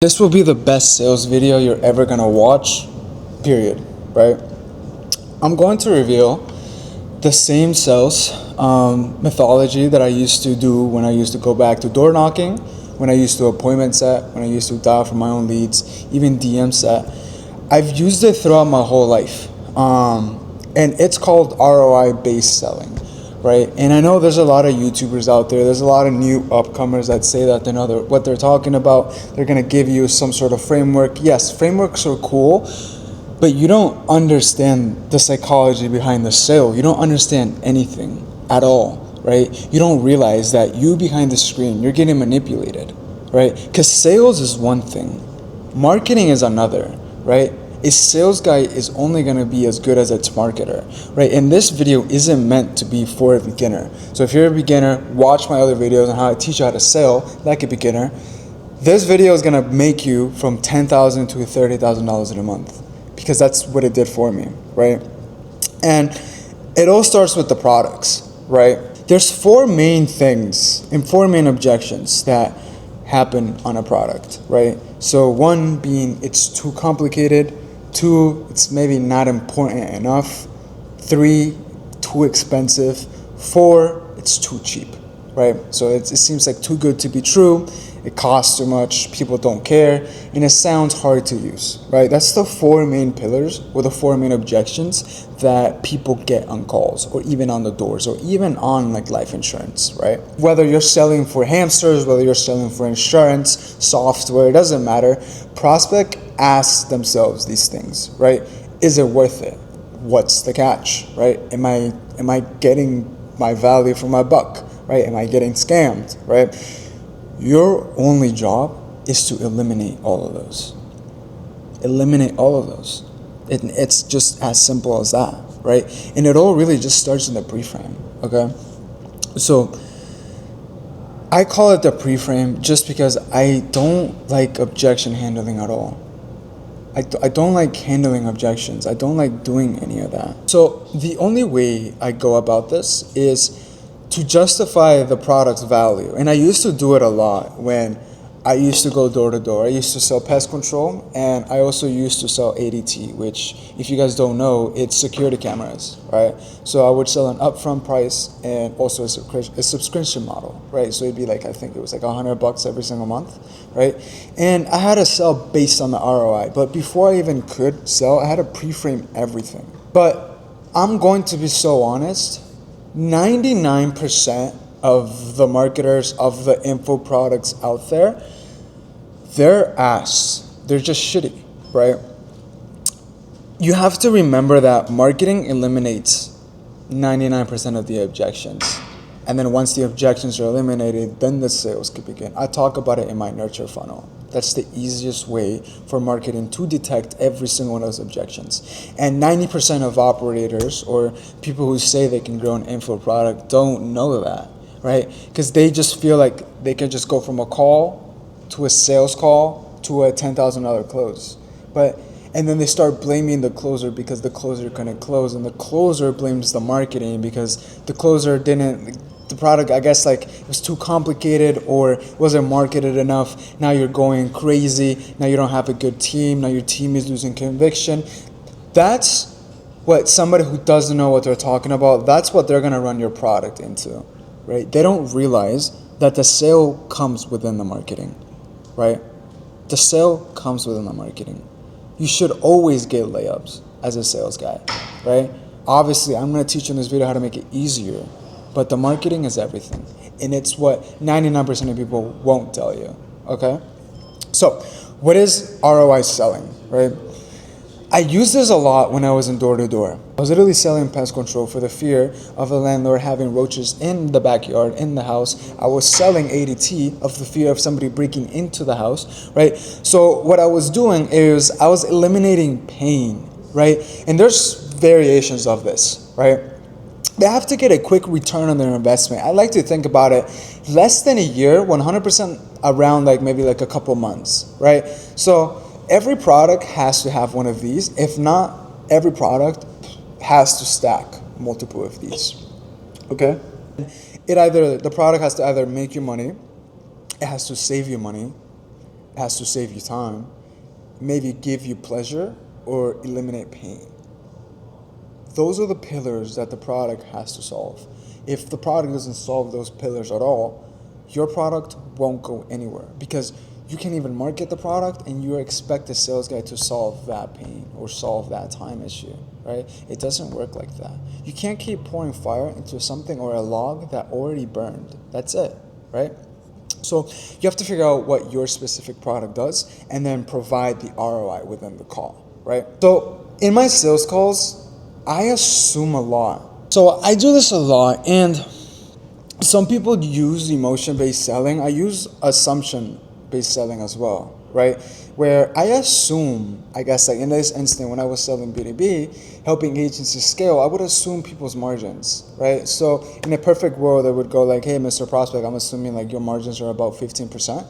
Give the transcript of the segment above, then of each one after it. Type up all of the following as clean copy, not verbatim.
This will be the best sales video you're ever gonna watch, period, right? I'm going to reveal the same sales methodology that I used to do when I used to go back to door knocking, when I used to appointment set, when I used to dial for my own leads, even DM set. I've used it throughout my whole life. And it's called ROI based selling, right? And I know there's a lot of YouTubers out there, there's a lot of new upcomers that say that they know what they're talking about. They're gonna give you some sort of framework. Yes, frameworks are cool, but you don't understand the psychology behind the sale. You don't understand anything at all, right? You don't realize that you behind the screen, you're getting manipulated, right? Because sales is one thing, marketing is another, right? A sales guy is only going to be as good as its marketer, right? And this video isn't meant to be for a beginner. So if you're a beginner, watch my other videos on how I teach you how to sell like a beginner. This video is going to make you from $10,000 to $30,000 in a month, because that's what it did for me, right? And it all starts with the products, right? There's four main things and four main objections that happen on a product, right? So one being it's too complicated, two, it's maybe not important enough, three, too expensive, four, it's too cheap, right? So it seems like too good to be true, it costs too much, people don't care, and it sounds hard to use, right? That's the four main pillars or the four main objections that people get on calls or even on the doors or even on like life insurance, right? Whether you're selling for hamsters, whether you're selling for insurance, software, it doesn't matter. Prospect asks themselves these things, right? Is it worth it? What's the catch, right? Am I getting my value for my buck, right? Am I getting scammed, right? Your only job is to eliminate all of those. Eliminate all of those. It's just as simple as that, right? And it all really just starts in the pre-frame, okay? So I call it the pre-frame just because I don't like objection handling at all. I don't like handling objections. I don't like doing any of that. So the only way I go about this is to justify the product's value. And I used to do it a lot when I used to go door to door. I used to sell pest control, and I also used to sell ADT, which, if you guys don't know, it's security cameras, right? So I would sell an upfront price and also a subscription model, right? So it'd be like, I think it was like $100 every single month, right? And I had to sell based on the ROI. But before I even could sell, I had to pre-frame everything. But I'm going to be so honest, 99% of the marketers of the info products out there, they're ass. They're just shitty, right? You have to remember that marketing eliminates 99% of the objections. And then once the objections are eliminated, then the sales could begin. I talk about it in my nurture funnel. That's the easiest way for marketing to detect every single one of those objections. And 90% of operators or people who say they can grow an info product don't know that, right? Because they just feel like they can just go from a call to a sales call to a $10,000 close. And then they start blaming the closer because the closer couldn't close, and the closer blames the marketing because the closer didn't, the product, I guess, like it was too complicated or wasn't marketed enough. Now you're going crazy. Now you don't have a good team. Now your team is losing conviction. That's what somebody who doesn't know what they're talking about, that's what they're going to run your product into, right? They don't realize that the sale comes within the marketing, right? The sale comes within the marketing. You should always get layups as a sales guy, right? Obviously, I'm going to teach you in this video how to make it easier, but the marketing is everything. And it's what 99% of people won't tell you, okay? So what is ROI selling, right? I used this a lot when I was in door to door. I was literally selling pest control for the fear of the landlord having roaches in the backyard, in the house. I was selling ADT of the fear of somebody breaking into the house, right? So what I was doing is I was eliminating pain, right? And there's variations of this, right? They have to get a quick return on their investment. I like to think about it less than a year, 100% around like maybe like a couple months, right? So every product has to have one of these. If not, every product has to stack multiple of these, okay? The product has to either make you money, it has to save you money, has to save you time, maybe give you pleasure, or eliminate pain. Those are the pillars that the product has to solve. If the product doesn't solve those pillars at all, your product won't go anywhere, because you can't even market the product and you expect the sales guy to solve that pain or solve that time issue, right? It doesn't work like that. You can't keep pouring fire into something or a log that already burned. That's it, right? So you have to figure out what your specific product does and then provide the ROI within the call, right? So in my sales calls, I assume a lot. So I do this a lot, and some people use emotion-based selling. I use assumption-based selling as well, right? Where I assume, I guess like in this instant when I was selling B2B, helping agencies scale, I would assume people's margins, right? So in a perfect world, I would go like, hey, Mr. Prospect, I'm assuming like your margins are about 15%.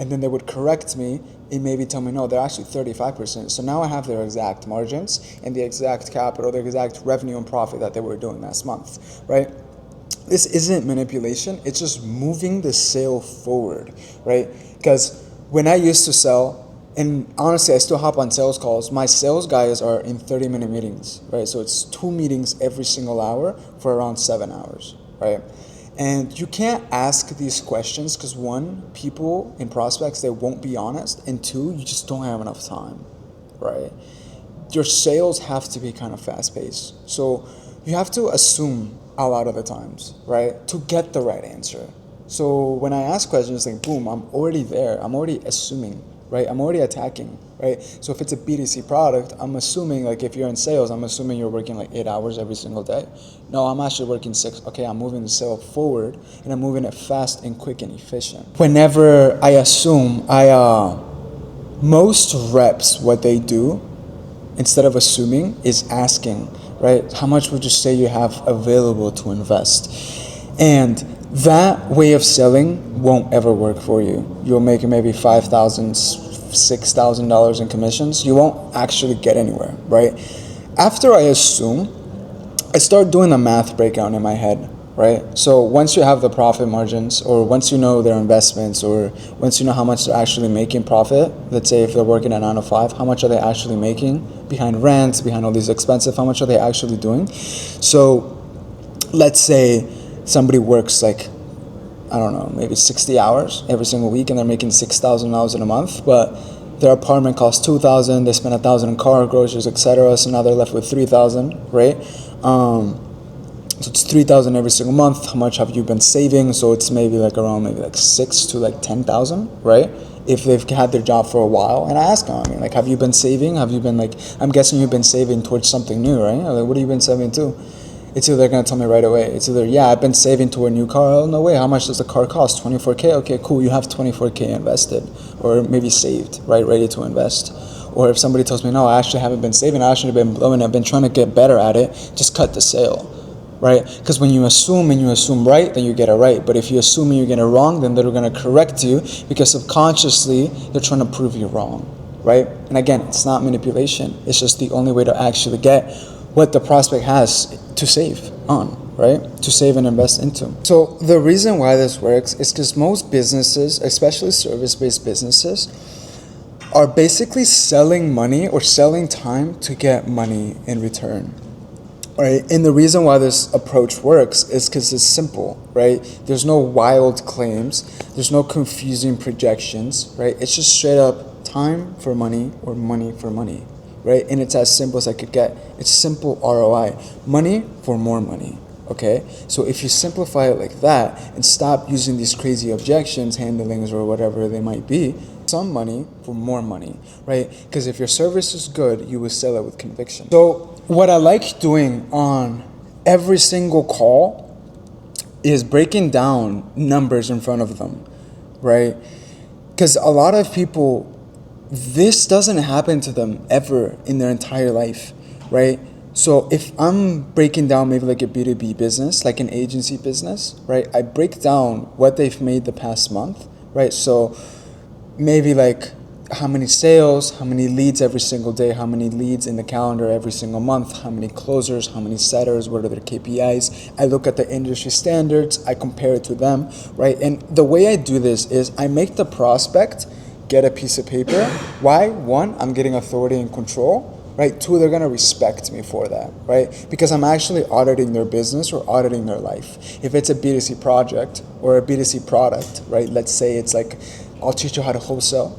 And then they would correct me and maybe tell me, no, they're actually 35%. So now I have their exact margins and the exact capital, the exact revenue and profit that they were doing last month, right? This isn't manipulation. It's just moving the sale forward, right? Because when I used to sell, and honestly, I still hop on sales calls, my sales guys are in 30-minute meetings, right? So it's 2 meetings every single hour for around 7 hours, right? And you can't ask these questions because one, people in prospects, they won't be honest. And two, you just don't have enough time, right? Your sales have to be kind of fast paced. So you have to assume a lot of the times, right? To get the right answer. So when I ask questions, like boom, I'm already there. I'm already assuming, right? I'm already attacking, right? So if it's a B2C product, I'm assuming like if you're in sales, I'm assuming you're working like 8 hours every single day. No, I'm actually working 6. Okay, I'm moving the sale forward and I'm moving it fast and quick and efficient. Whenever I assume, most reps, what they do instead of assuming is asking, right? How much would you say you have available to invest? And that way of selling won't ever work for you. You'll make maybe $5,000, $6,000 in commissions. You won't actually get anywhere, right? After I assume, I start doing the math breakdown in my head, right? So once you have the profit margins, or once you know their investments, or once you know how much they're actually making profit, let's say if they're working at 9 to 5, how much are they actually making behind rent, behind all these expenses, how much are they actually doing? So let's say somebody works like, I don't know, maybe 60 hours every single week and they're making $6,000 in a month, but their apartment costs $2,000, they spend $1,000 in car, groceries, etc. So now they're left with $3,000, right? So it's $3,000 every single month. How much have you been saving? So it's maybe like around maybe like 6 to like 10,000, right? If they've had their job for a while. And I ask them, I mean, like, have you been saving? Have you been like, I'm guessing you've been saving towards something new, right? Like, what have you been saving to? It's either they're gonna tell me right away. It's either, yeah, I've been saving to a new car. Oh, no way. How much does the car cost? 24K. Okay, cool. You have 24K invested, or maybe saved, right, ready to invest. Or if somebody tells me, no, I actually haven't been saving. I actually been blowing. I've been trying to get better at it. Just cut the sale, right? Because when you assume and you assume right, then you get it right. But if you assume and you get it wrong, then they're gonna correct you because subconsciously they're trying to prove you wrong, right? And again, it's not manipulation. It's just the only way to actually get what the prospect has to save on, right? To save and invest into. So the reason why this works is because most businesses, especially service-based businesses, are basically selling money or selling time to get money in return, right? And the reason why this approach works is because it's simple, right? There's no wild claims. There's no confusing projections, right? It's just straight up time for money or money for money, right? And it's as simple as I could get. It's simple ROI. Money for more money, okay? So if you simplify it like that and stop using these crazy objections, handlings, or whatever they might be, some money for more money, right? Because if your service is good, you will sell it with conviction. So what I like doing on every single call is breaking down numbers in front of them, right? Because a lot of people, this doesn't happen to them ever in their entire life, right? So if I'm breaking down maybe like a B2B business, like an agency business, right? I break down what they've made the past month, right? So maybe like how many sales, how many leads every single day, how many leads in the calendar every single month, how many closers, how many setters, what are their KPIs. I look at the industry standards, I compare it to them, right? And the way I do this is I make the prospect get a piece of paper. Why? One, I'm getting authority and control. Right? Two, they're gonna respect me for that, right? Because I'm actually auditing their business or auditing their life. If it's a B2C project or a B2C product, right? Let's say it's like, I'll teach you how to wholesale,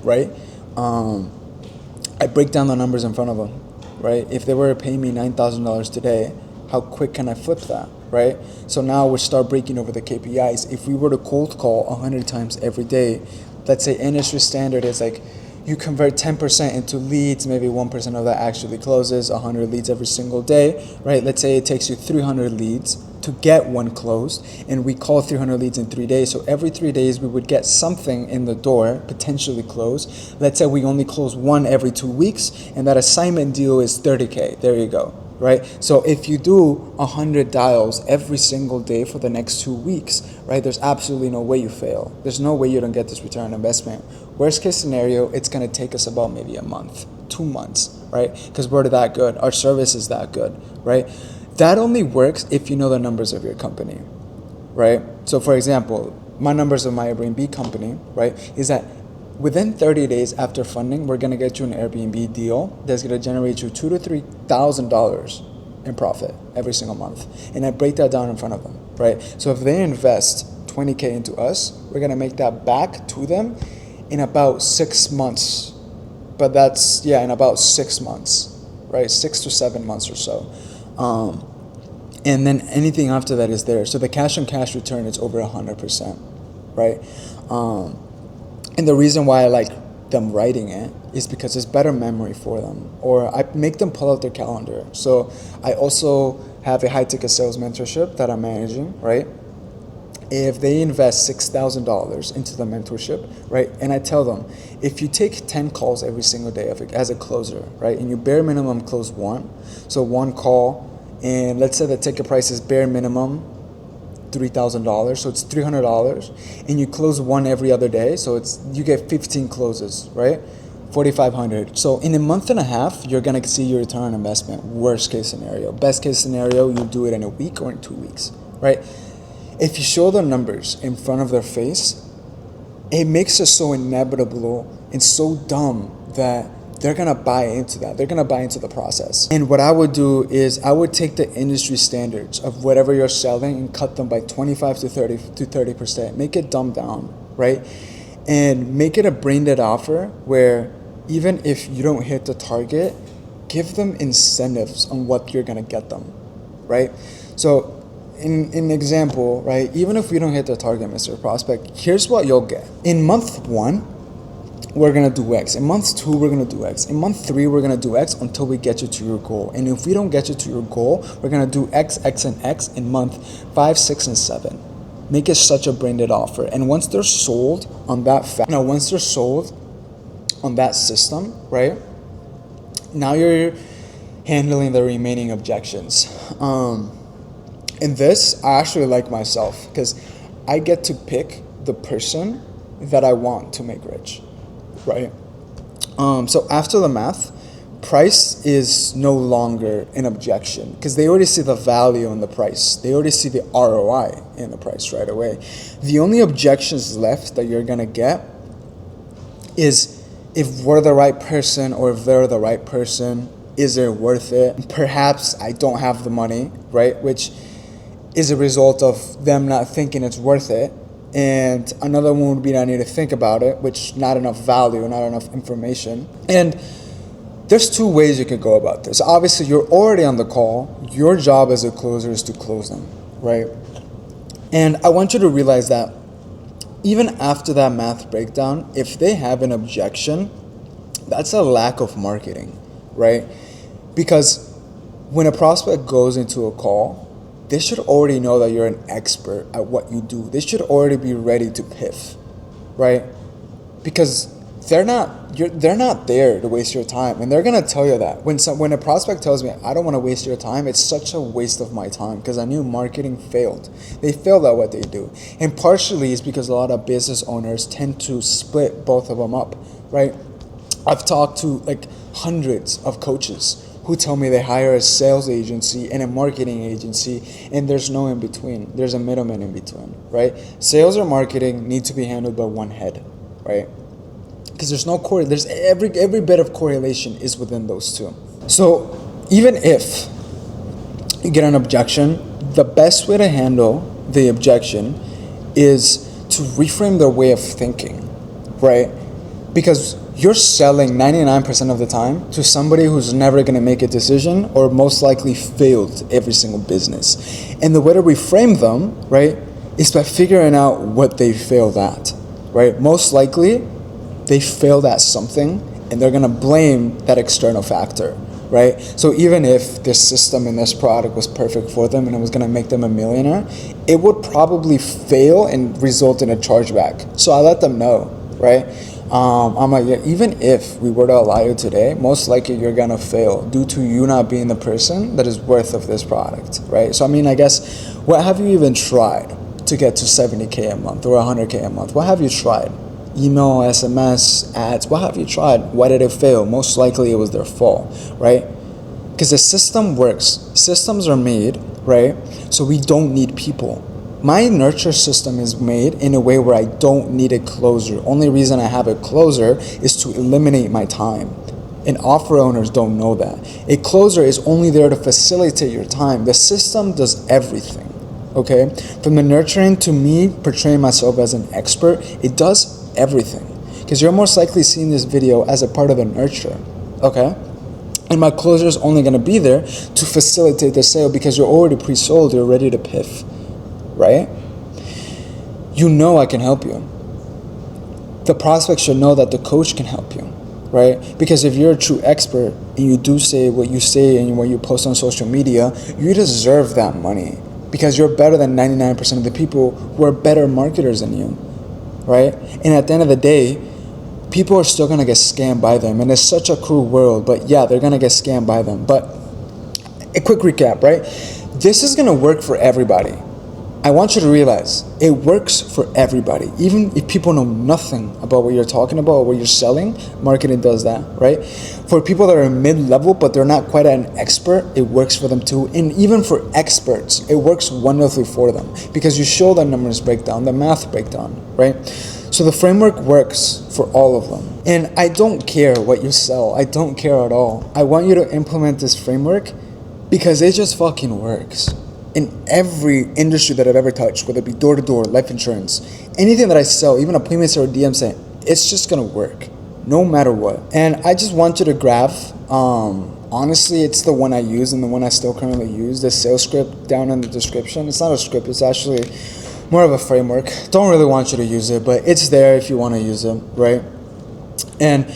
right? I break down the numbers in front of them, right? If they were to pay me $9,000 today, how quick can I flip that, right? So now we start breaking over the KPIs. If we were to cold call 100 times every day, let's say industry standard is like, you convert 10% into leads, maybe 1% of that actually closes, 100 leads every single day, right? Let's say it takes you 300 leads to get one closed, and we call 300 leads in 3 days. So every 3 days we would get something in the door, potentially close. Let's say we only close one every 2 weeks, and that assignment deal is 30K. There you go, right? So if you do 100 dials every single day for the next 2 weeks, right, there's absolutely no way you fail. There's no way you don't get this return on investment. Worst case scenario, it's gonna take us about maybe a month, 2 months, right? Because we're that good. Our service is that good, right? That only works if you know the numbers of your company, right? So for example, my numbers of my Airbnb company, right, is that within 30 days after funding, we're gonna get you an Airbnb deal that's gonna generate you $2,000 to $3,000 in profit every single month. And I break that down in front of them, right? So if they invest 20K into us, we're gonna make that back to them in about 6 months. But that's, in about 6 months, right? 6 to 7 months or so. And then anything after that is there. So the cash on cash return is over 100%, right? And the reason why I like them writing it is because it's better memory for them, or I make them pull out their calendar. So I also have a high ticket sales mentorship that I'm managing, right? If they invest $6,000 into the mentorship, right, and I tell them, if you take 10 calls every single day as a closer, right, and you bare minimum close one, so one call, and let's say the ticket price is bare minimum $3,000, so it's $300, and you close one every other day, so you get 15 closes, right? 4,500. So in a month and a half, you're gonna see your return on investment. Worst case scenario. Best case scenario, you do it in a week or in 2 weeks, right? If you show the numbers in front of their face, it makes it so inevitable and so dumb that they're gonna buy into that. They're gonna buy into the process. And what I would do is I would take the industry standards of whatever you're selling and cut them by 25 to 30%. Make it dumbed down, right? And make it a brain dead offer where even if you don't hit the target, give them incentives on what you're gonna get them, right? So in an example, right, even if we don't hit the target, Mr. Prospect, here's what you'll get. In month 1, we're gonna do X. In month 2, we're gonna do X. In month 3, we're gonna do X until we get you to your goal. And if we don't get you to your goal, we're gonna do X, X, and X in month 5, 6, and 7. Make it such a branded offer. And once they're sold on that once they're sold on that system, right, now you're handling the remaining objections. In this, I actually like myself because I get to pick the person that I want to make rich, right? So after the math, price is no longer an objection because they already see the value in the price. They already see the ROI in the price right away. The only objections left that you're gonna get is if we're the right person or if they're the right person, is it worth it? Perhaps I don't have the money, right? Which is a result of them not thinking it's worth it. And another one would be I need to think about it, which not enough value, not enough information. And there's 2 ways you could go about this. Obviously, you're already on the call. Your job as a closer is to close them, right? And I want you to realize that even after that math breakdown, if they have an objection, that's a lack of marketing, right? Because when a prospect goes into a call, they should already know that you're an expert at what you do. They should already be ready to piff, right? Because they're not there to waste your time, and they're gonna tell you that. When a prospect tells me, I don't want to waste your time, it's such a waste of my time because I knew marketing failed. They failed at what they do, and partially it's because a lot of business owners tend to split both of them up, right? I've talked to like hundreds of coaches who tell me they hire a sales agency and a marketing agency, and there's no in between. There's a middleman in between, right? Sales or marketing need to be handled by one head, right? because there's no there's every bit of correlation is within those two. So even if you get an objection, the best way to handle the objection is to reframe their way of thinking, right? Because you're selling 99% of the time to somebody who's never going to make a decision or most likely failed every single business. And the way to reframe them, right, is by figuring out what they failed at, right? Most likely they failed at something and they're going to blame that external factor, right? So even if this system and this product was perfect for them and it was going to make them a millionaire, it would probably fail and result in a chargeback. So I let them know, right? I'm like, yeah, even if we were to allow you today, most likely you're gonna fail due to you not being the person that is worth of this product, right? So I mean, I guess, what have you even tried to get to 70K a month or 100K a month? What have you tried? Email, SMS, ads, what have you tried? Why did it fail? Most likely it was their fault, right? Because the system works. Systems are made, right? So we don't need people. My nurture system is made in a way where I don't need a closer. Only reason I have a closer is to eliminate my time. And offer owners don't know that. A closer is only there to facilitate your time. The system does everything, okay? From the nurturing to me portraying myself as an expert, it does everything. Because you're most likely seeing this video as a part of the nurture, okay? And my closer is only gonna be there to facilitate the sale because you're already pre-sold, you're ready to piff. Right? You know I can help you. The prospect should know that the coach can help you, right? Because if you're a true expert and you do say what you say and what you post on social media, you deserve that money because you're better than 99% of the people who are better marketers than you, right? And at the end of the day, people are still gonna get scammed by them, and it's such a cruel world, but yeah, they're gonna get scammed by them. But a quick recap, right? This is gonna work for everybody. I want you to realize it works for everybody. Even if people know nothing about what you're talking about or what you're selling, marketing does that, right? For people that are mid-level but they're not quite an expert, it works for them too. And even for experts, it works wonderfully for them because you show the numbers breakdown, the math breakdown, right? So the framework works for all of them. And I don't care what you sell. I don't care at all. I want you to implement this framework because it just fucking works. In every industry that I've ever touched, whether it be door-to-door, life insurance, anything that I sell, even appointments or DM saying, it's just gonna work, no matter what. And I just want you to graph, honestly, it's the one I use and the one I still currently use, the sales script down in the description. It's not a script, it's actually more of a framework. Don't really want you to use it, but it's there if you wanna use it, right? And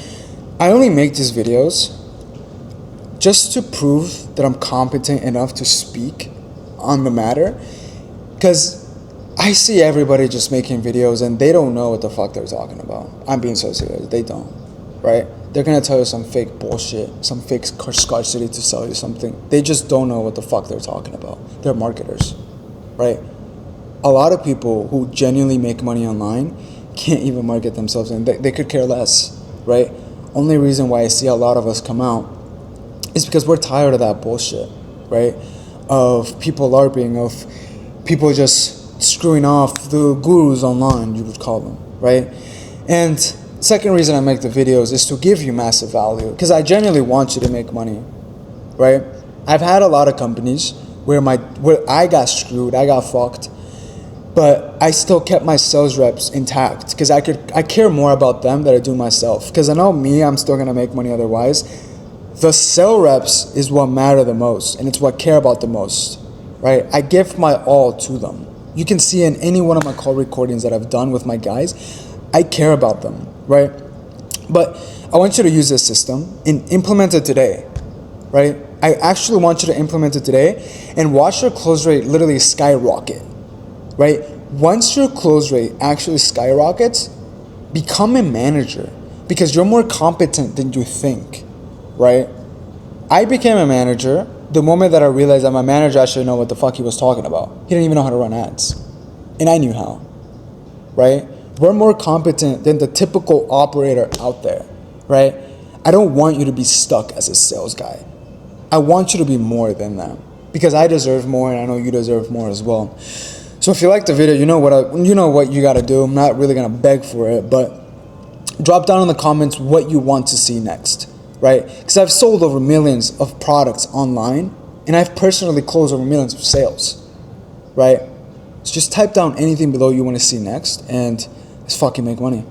I only make these videos just to prove that I'm competent enough to speak on the matter, because I see everybody just making videos and they don't know what the fuck they're talking about. I'm being so serious, they don't, right? They're gonna tell you some fake bullshit, some fake scarcity to sell you something. They just don't know what the fuck they're talking about. They're marketers, right? A lot of people who genuinely make money online can't even market themselves, and they could care less, right? Only reason why I see a lot of us come out is because we're tired of that bullshit, right? Of people LARPing, of people just screwing off the gurus online, you would call them, right? And second reason I make the videos is to give you massive value, because I genuinely want you to make money, right? I've had a lot of companies where I got screwed, I got fucked, but I still kept my sales reps intact because I care more about them than I do myself. Because I know me, I'm still gonna make money otherwise. The sales reps is what matter the most, and it's what I care about the most, right? I give my all to them. You can see in any one of my call recordings that I've done with my guys, I care about them, right? But I want you to use this system and implement it today, right? I actually want you to implement it today and watch your close rate literally skyrocket, right? Once your close rate actually skyrockets, become a manager because you're more competent than you think. Right? I became a manager the moment that I realized that my manager actually know what the fuck he was talking about. He didn't even know how to run ads. And I knew how. Right? We're more competent than the typical operator out there. Right? I don't want you to be stuck as a sales guy. I want you to be more than that. Because I deserve more and I know you deserve more as well. So if you like the video, you know what you gotta do. I'm not really gonna beg for it, but drop down in the comments what you want to see next, right? Because I've sold over millions of products online, and I've personally closed over millions of sales, right? So just type down anything below you want to see next, and let's fucking make money.